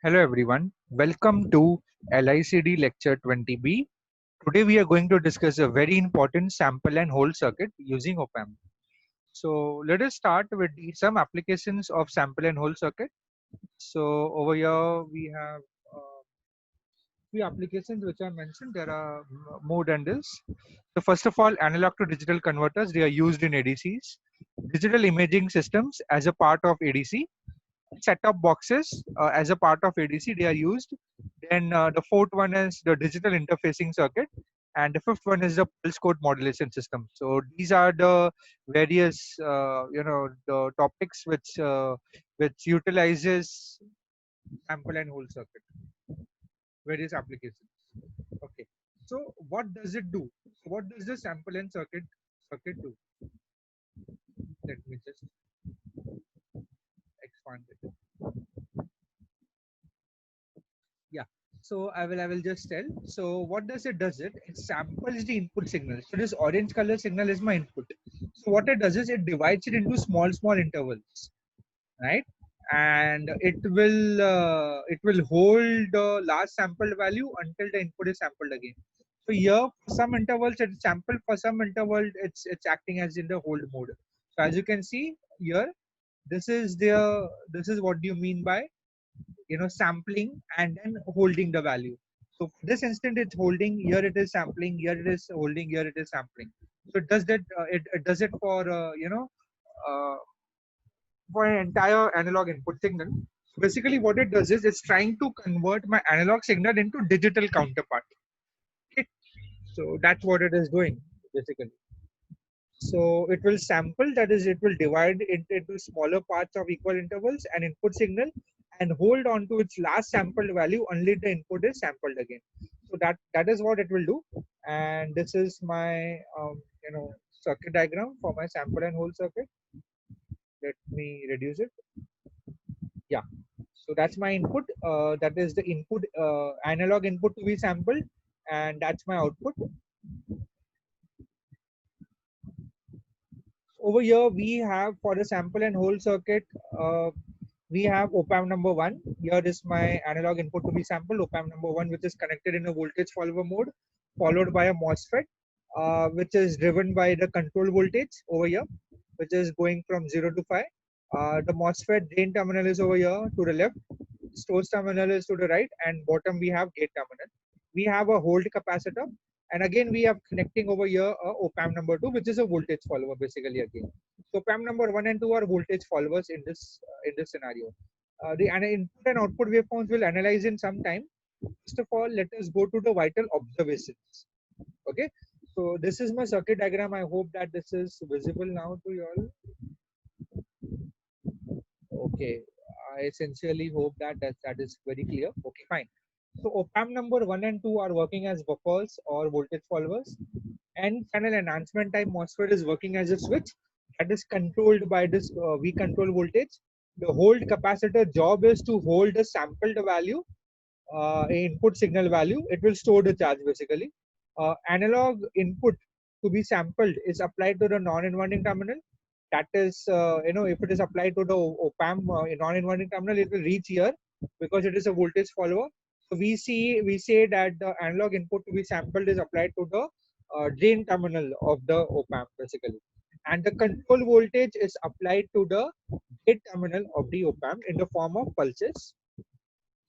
Hello everyone, welcome to LICD lecture 20B. Today we are going to discuss a very important sample and hold circuit using op-amp. So let us start with some applications of sample and hold circuit. So over here we have few applications which I mentioned. There are more than this. So first of all, analog to digital converters, they are used in ADCs. Digital imaging systems as a part of ADC, set-top boxes as a part of ADC, they are used. Then the fourth one is the digital interfacing circuit, and the fifth one is the pulse code modulation system. So these are the various the topics which utilizes sample and hold circuit, various applications. Okay, so what does it do? What does the sample and circuit do? Let me just expand it. Yeah, so I will just tell. So what does it does it samples the input signal. So this orange color signal is my input. So what it does is it divides it into small intervals, right? And it will hold the last sampled value until the input is sampled again. So here for some intervals it's sampled, for some interval it's acting as in the hold mode. So as you can see here, this is what do you mean by sampling and then holding the value. So for this instant it's holding, here it is sampling, here it is holding, here it is sampling. So it does that, it does it uh, for an entire analog input signal. So basically what it does is it's trying to convert my analog signal into digital counterpart. Okay, so that's what it is doing basically. So it will sample, that is, it will divide it into smaller parts of equal intervals and input signal, and hold on to its last sampled value only the input is sampled again. So that is what it will do. And this is my circuit diagram for my sample and hold circuit. Let me reduce it. Yeah. So that's my input. That is the input, analog input to be sampled, and that's my output. Over here we have for the sample and hold circuit, we have op-amp number 1. Here is my analog input to be sampled, op-amp number 1, which is connected in a voltage follower mode, followed by a MOSFET, which is driven by the control voltage over here, which is going from 0 to 5. The MOSFET drain terminal is over here to the left, source terminal is to the right, and bottom we have gate terminal. We have a hold capacitor, and again we have connecting over here a op-amp number 2, which is a voltage follower basically again. So op-amp number 1 and 2 are voltage followers in this scenario. The input and output waveforms will analyze in some time. First of all, let us go to the vital observations. Okay, so this is my circuit diagram. I hope that this is visible now to you all. Okay, I sincerely hope that is very clear. Okay, fine. So op-amp number 1 and 2 are working as buffers or voltage followers. N channel enhancement type MOSFET is working as a switch that is controlled by this V control voltage. The hold capacitor job is to hold the sampled value, input signal value. It will store the charge basically. Analog input to be sampled is applied to the non-inverting terminal. That is, if it is applied to the op-amp non-inverting terminal, it will reach here because it is a voltage follower. So we say that the analog input to be sampled is applied to the drain terminal of the op-amp basically, and the control voltage is applied to the gate terminal of the op-amp in the form of pulses.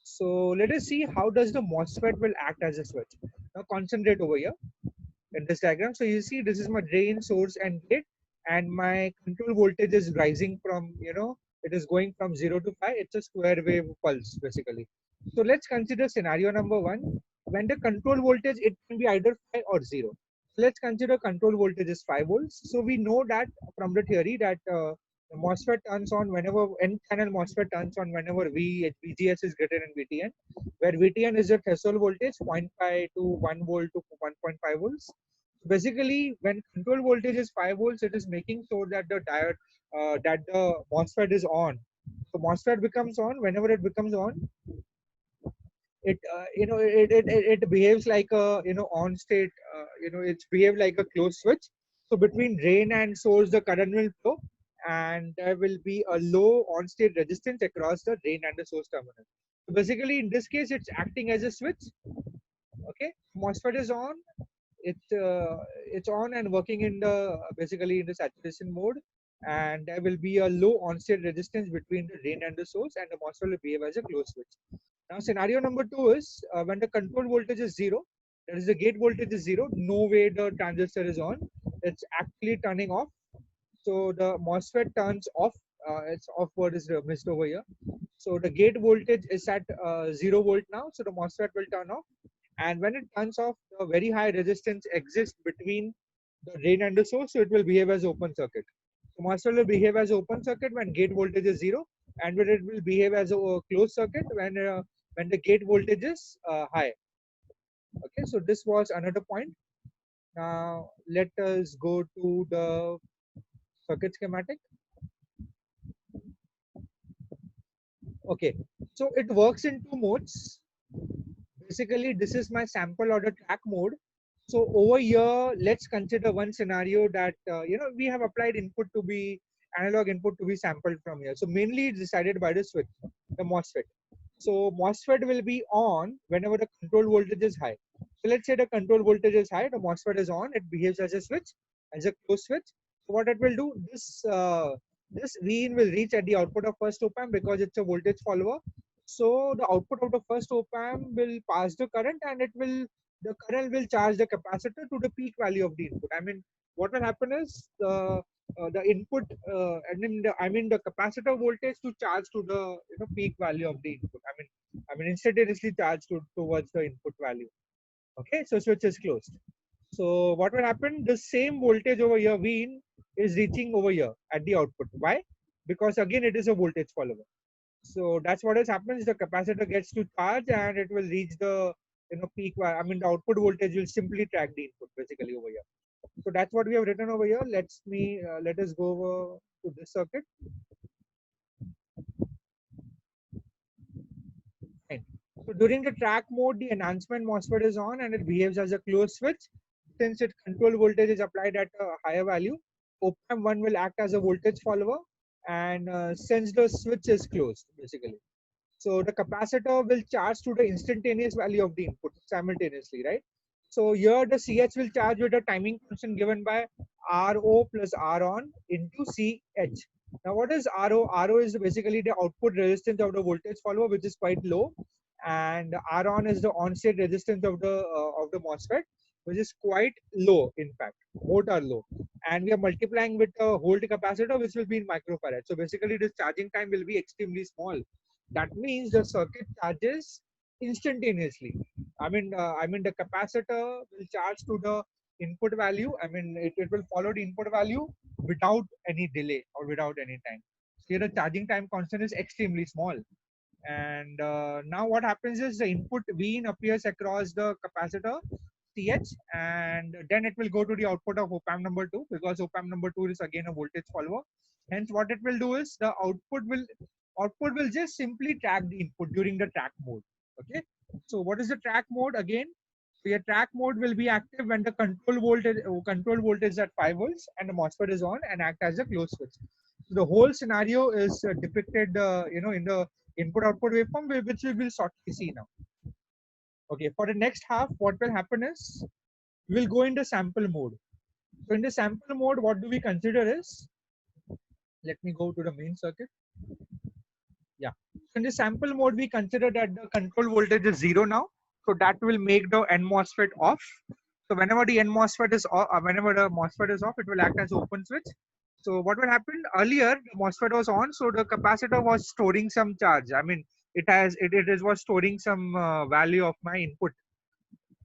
So let us see how does the MOSFET will act as a switch. Now concentrate over here in this diagram. So you see this is my drain, source and gate, and my control voltage is rising from, it is going from 0 to 5. It's a square wave pulse basically. So let's consider scenario number 1. When the control voltage, it can be either 5 or 0. So let's consider control voltage is 5 volts. So we know that from the theory that the MOSFET turns on whenever N-channel MOSFET turns on whenever VGS is greater than VTN, where VTN is the threshold voltage, 0.5 to 1 volt to 1.5 volts. Basically, when control voltage is 5 volts, it is making sure that the diode, that the MOSFET is on. So MOSFET becomes on. Whenever it becomes on, it behaves like a on state. It's behave like a closed switch. So between drain and source, the current will flow, and there will be a low on state resistance across the drain and the source terminal. Basically, in this case, it's acting as a switch. Okay, MOSFET is on. It's on and working in the basically in the saturation mode, and there will be a low onset resistance between the drain and the source, and the MOSFET will behave as a closed switch. Now, scenario number two is when the control voltage is zero, that is the gate voltage is zero. No way the transistor is on. It's actually turning off. So the MOSFET turns off. It's off word is missed over here. So the gate voltage is at 0 volt now. So the MOSFET will turn off. And when it turns off, the very high resistance exists between the drain and the source. So it will behave as open circuit. So MOSFET will behave as open circuit when gate voltage is 0, and when it will behave as a closed circuit when the gate voltage is high. Okay, so this was another point. Now let us go to the circuit schematic. Okay, so it works in two modes. Basically, this is my sample or the track mode. So over here, let's consider one scenario that we have applied input to be analog input to be sampled from here. So mainly it's decided by the switch, the MOSFET. So MOSFET will be on whenever the control voltage is high. So let's say the control voltage is high, the MOSFET is on, it behaves as a switch, as a closed switch. So what it will do, this Vin will reach at the output of first op amp because it's a voltage follower. So the output of the first op amp will pass the current, and the current will charge the capacitor to the peak value of the input. I mean, what will happen is the input the capacitor voltage to charge to the peak value of the input. I mean instantaneously charge towards the input value. Okay, so switch is closed. So what will happen? The same voltage over here, V is reaching over here at the output. Why? Because again it is a voltage follower. So that's what has happened. The capacitor gets to charge and it will reach the peak. I mean the output voltage will simply track the input basically over here. So that's what we have written over here. Let us go over to this circuit. Fine. So during the track mode, the enhancement MOSFET is on and it behaves as a closed switch. Since its control voltage is applied at a higher value, op amp 1 will act as a voltage follower, and since the switch is closed basically. So the capacitor will charge to the instantaneous value of the input simultaneously, right? So here the CH will charge with a timing constant given by RO plus R on into CH. Now what is RO? RO is basically the output resistance of the voltage follower, which is quite low, and R on is the on-state resistance of the MOSFET, which is quite low. In fact, both are low, and we are multiplying with a hold capacitor, which will be in microfarad. So basically, this charging time will be extremely small. That means the circuit charges instantaneously. I mean the capacitor will charge to the input value. I mean it will follow the input value without any delay or without any time. So here the charging time constant is extremely small. And now what happens is the input V appears across the capacitor CH, and then it will go to the output of op amp number 2, because op amp number 2 is again a voltage follower. Hence what it will do is the output will just simply track the input during the track mode. Okay, so what is the track mode again? So your track mode will be active when the control voltage is at 5 volts and the MOSFET is on and act as a closed switch. So the whole scenario is depicted in the input output waveform, which we will shortly see now. Okay, for the next half, what will happen is we'll go into sample mode. So in the sample mode, what do we consider is, let me go to the main circuit. Yeah. So in the sample mode, we consider that the control voltage is 0 now. So that will make the N MOSFET off. So whenever the N MOSFET is off, whenever the MOSFET is off, it will act as open switch. So what will happen earlier, the MOSFET was on, so the capacitor was storing some charge. I mean, it was storing some value of my input.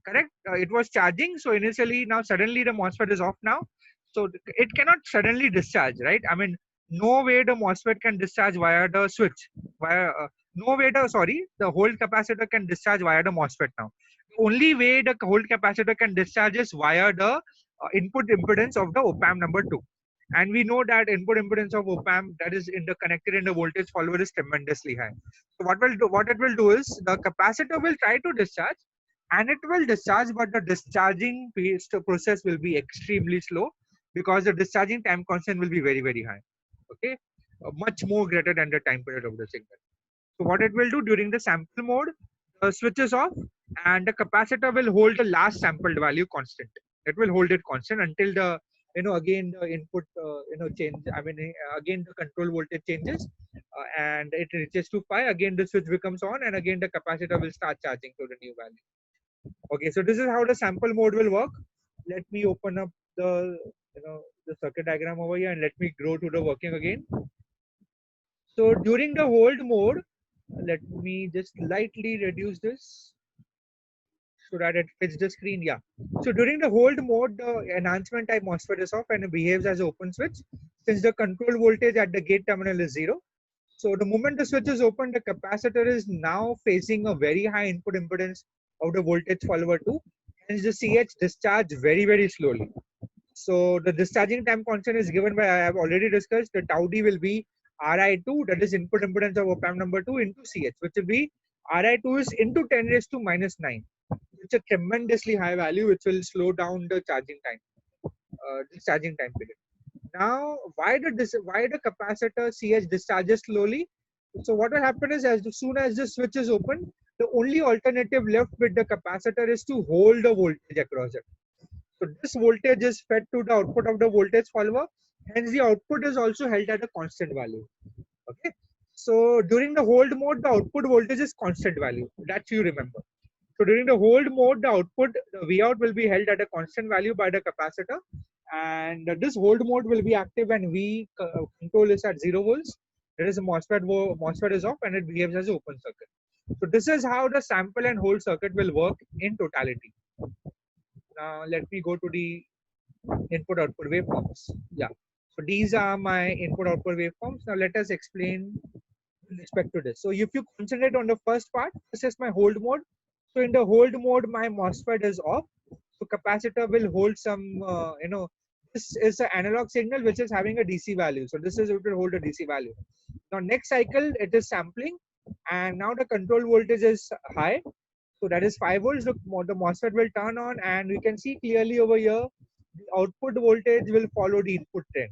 Correct? It was charging. So initially, now suddenly the MOSFET is off now. So it cannot suddenly discharge, right? I mean, no way the MOSFET can discharge via the switch. No way the whole capacitor can discharge via the MOSFET now. The only way the whole capacitor can discharge is via the input impedance of the op amp number 2. And we know that input impedance of op amp that is connected in the voltage follower is tremendously high. So what it will do is the capacitor will try to discharge, and it will discharge, but the discharging process will be extremely slow because the discharging time constant will be very, very high. Okay, much more greater than the time period of the signal. So what it will do during the sample mode, the switch is off and the capacitor will hold the last sampled value constant. It will hold it constant until the again the input change. I mean again the control voltage changes and it reaches to 5. Again the switch becomes on and again the capacitor will start charging to the new value. Okay, so this is how the sample mode will work. Let me open up the the circuit diagram over here and let me go to the working again. So during the hold mode, let me just lightly reduce this so that it fits the screen. Yeah. So during the hold mode, the enhancement type MOSFET is off and it behaves as an open switch since the control voltage at the gate terminal is 0. So the moment the switch is open, the capacitor is now facing a very high input impedance of the voltage follower 2. Hence the CH discharge very, very slowly. So the discharging time constant is given by, I have already discussed, the tau d will be Ri2, that is input impedance of op amp number 2 into CH, which will be Ri2 is into 10 raised to minus 9. It's a tremendously high value, which will slow down the charging time, discharging time period. Now, why the capacitor CH discharges slowly? So what will happen is as soon as the switch is open, the only alternative left with the capacitor is to hold the voltage across it. So this voltage is fed to the output of the voltage follower. Hence, the output is also held at a constant value. Okay. So during the hold mode, the output voltage is constant value. That you remember. So during the hold mode, the output, the Vout will be held at a constant value by the capacitor. And this hold mode will be active when V control is at 0 volts. There is a MOSFET is off and it behaves as an open circuit. So this is how the sample and hold circuit will work in totality. Now let me go to the input output waveforms. Yeah. So these are my input output waveforms. Now let us explain with respect to this. So if you concentrate on the first part, this is my hold mode. So in the hold mode, my MOSFET is off. So capacitor will hold some, this is an analog signal which is having a DC value. So this is it will hold a DC value. Now next cycle, it is sampling and now the control voltage is high. So that is 5 volts. The MOSFET will turn on and we can see clearly over here, the output voltage will follow the input trend.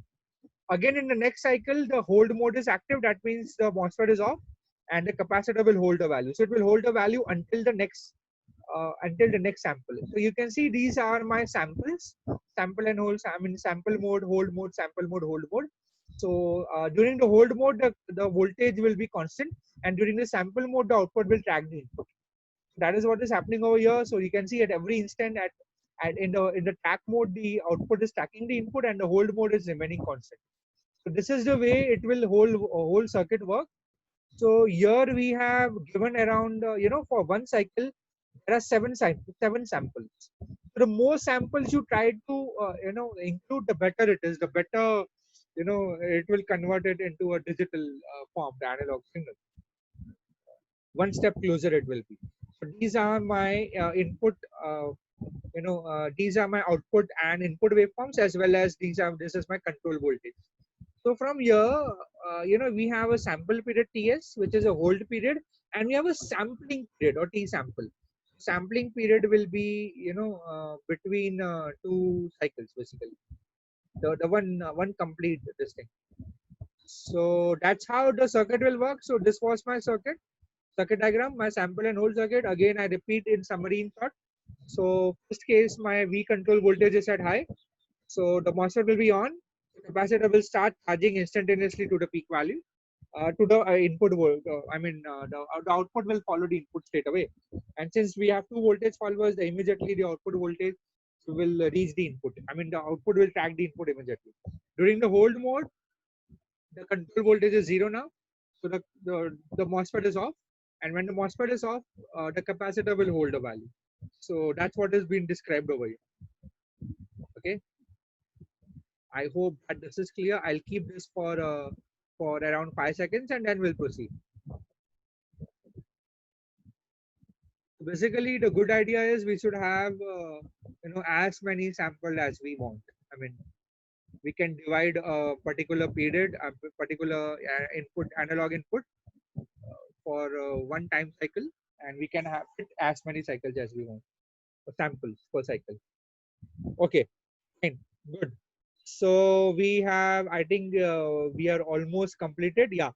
Again, in the next cycle, the hold mode is active. That means the MOSFET is off and the capacitor will hold the value. So it will hold the value until the next sample. So you can see these are my samples, sample and hold. I mean sample mode, hold mode, sample mode, hold mode. So during the hold mode, the voltage will be constant, and during the sample mode, the output will track the input. That is what is happening over here. So you can see at every instant in the track mode, the output is tracking the input, and the hold mode is remaining constant. So this is the way it will whole circuit work. So here we have given around for one cycle there are seven samples. So the more samples you try to include, the better it is. The better it will convert it into a digital form, the analog signal. One step closer it will be. So these are my input. These are my output and input waveforms, as well as this is my control voltage. So from here, we have a sample period TS, which is a hold period, and we have a sampling period or T sample. Sampling period will be, between two cycles basically. The one complete this thing. So that's how the circuit will work. So this was my circuit diagram, my sample and hold circuit. Again, I repeat in summary in short. So first case, my V control voltage is at high. So the MOSFET will be on. The capacitor will start charging instantaneously to the peak value. To the input the output will follow the input straight away. And since we have two voltage followers, immediately the output voltage will reach the input. I mean, the output will track the input immediately. During the hold mode, the control voltage is 0 now. So the MOSFET is off. And when the MOSFET is off, the capacitor will hold a value. So that's what is being described over here. Okay. I hope that this is clear. I'll keep this for around 5 seconds and then we'll proceed. Basically, the good idea is we should have as many samples as we want. I mean, we can divide a particular period, a particular analog input for one time cycle, and we can have it as many cycles as we want, samples per cycle. Okay, fine, good. So we have, I think we are almost completed. Yeah.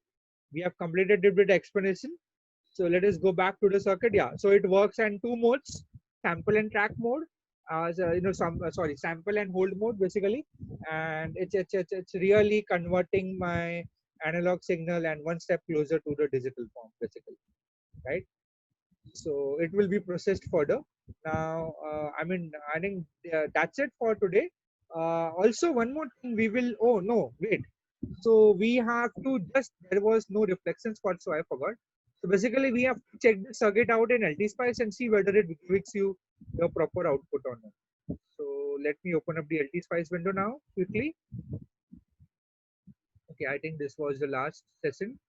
We have completed it with explanation. So let us go back to the circuit. Yeah, so it works in two modes: sample and track mode. So, sorry, sample and hold mode basically, and it's really converting my analog signal and one step closer to the digital form basically, right? So it will be processed further. Now, I think that's it for today. Also, one more thing we will. Oh no, wait. So we have to just, there was no reflection spot, so I forgot. So basically, we have to check the circuit out in LTSpice and see whether it gives you the proper output or not. So let me open up the LTSpice window now quickly. Okay, I think this was the last session.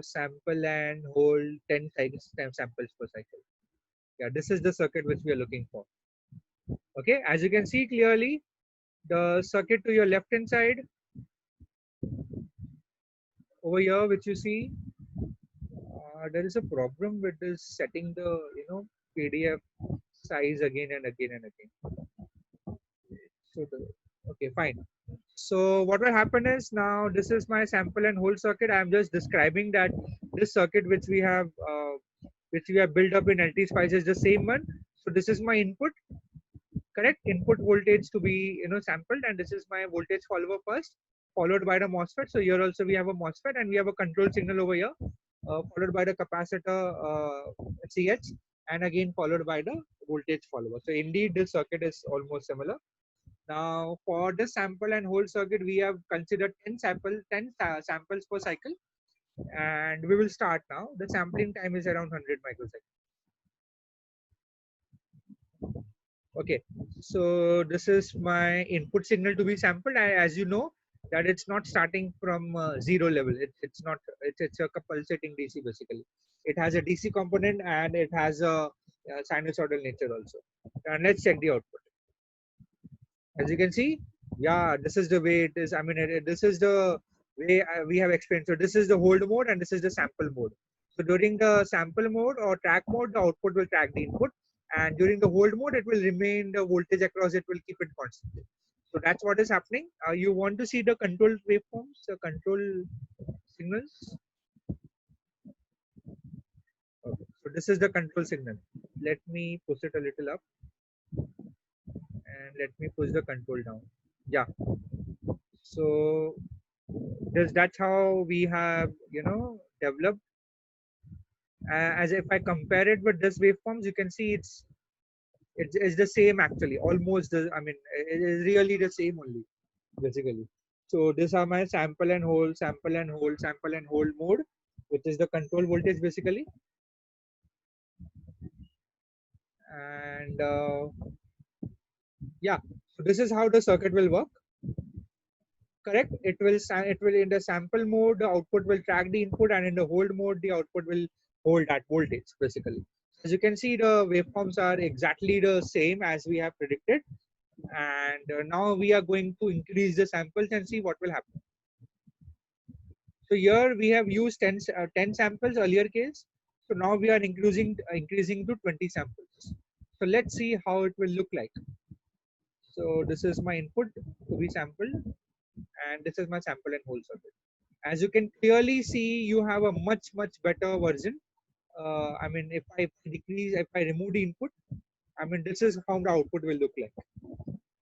Sample and hold 10 samples per cycle. Yeah, this is the circuit which we are looking for. Okay, as you can see clearly, the circuit to your left hand side over here, which you see, there is a problem with this setting the PDF size again and again and again. So okay, fine. So what will happen is, now this is my sample and hold circuit. I am just describing that this circuit which we have built up in LTSpice is the same one. So this is my input, correct? Input voltage to be sampled, and this is my voltage follower first, followed by the MOSFET. So here also we have a MOSFET, and we have a control signal over here, followed by the capacitor CH, and again followed by the voltage follower. So indeed this circuit is almost similar. Now for the sample and hold circuit, we have considered 10 samples per cycle, and we will start now. The sampling time is around 100 microseconds. Okay, so this is my input signal to be sampled. As you know, that it's not starting from zero level. It's a pulsating DC basically. It has a DC component and it has a sinusoidal nature also. And let's check the output. As you can see, yeah, this is the way it is. I mean, this is the way we have explained. So this is the hold mode and this is the sample mode. So during the sample mode or track mode, the output will track the input, and during the hold mode, it will remain the voltage across. It will keep it constant. So that's what is happening. You want to see the control waveforms, the control signals. Okay. So this is the control signal. Let me push it a little up, and let me push the control down. Yeah. So that's how we have developed. As if I compare it with this waveforms, you can see it's the same actually, almost the, I mean, it is really the same only basically. So these are my sample and hold, sample and hold, sample and hold mode, which is the control voltage basically. And yeah, so this is how the circuit will work. Correct. It will in the sample mode, the output will track the input, and in the hold mode, the output will hold that voltage basically. As you can see, the waveforms are exactly the same as we have predicted. And now we are going to increase the samples and see what will happen. So here we have used 10 samples earlier case. So now we are increasing to 20 samples. So let's see how it will look like. So this is my input to be sampled, and this is my sample and hold circuit. As you can clearly see, you have a much better version. I mean, if if I remove the input, I mean, this is how the output will look like.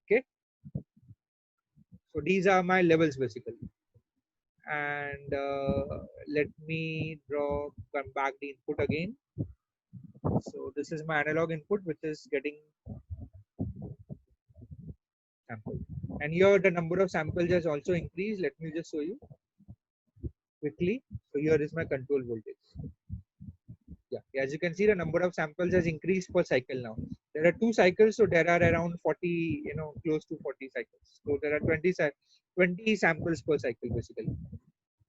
Okay. So these are my levels basically. And let me come back the input again. So this is my analog input, which is getting sampled. And here the number of samples has also increased. Let me just show you quickly. So here is my control voltage. Yeah, as you can see, the number of samples has increased per cycle now. There are 2 cycles, so there are around 40, close to 40 cycles. So there are 20 samples per cycle basically.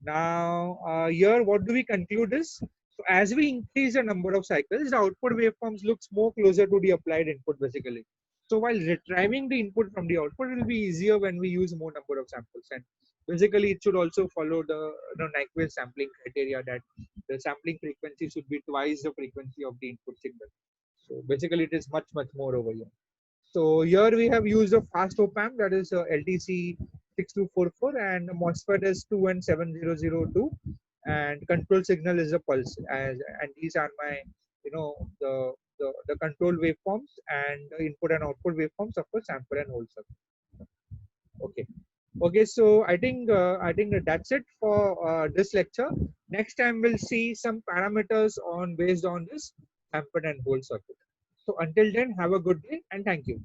Now, here what do we conclude is, so as we increase the number of cycles, the output waveforms looks more closer to the applied input basically. So while retrieving the input from the output, it will be easier when we use more number of samples. And basically, it should also follow the Nyquist sampling criteria, that the sampling frequency should be twice the frequency of the input signal. So basically, it is much more over here. So here we have used a fast op amp, that is LTC 6244, and the MOSFET is 2170002, and control signal is a pulse. And these are my, the control waveforms, and the input and output waveforms of a sample and hold circuit. Okay. Okay, so I think that's it for this lecture. Next time we'll see some parameters on based on this sample and hold circuit. So until then, have a good day and thank you.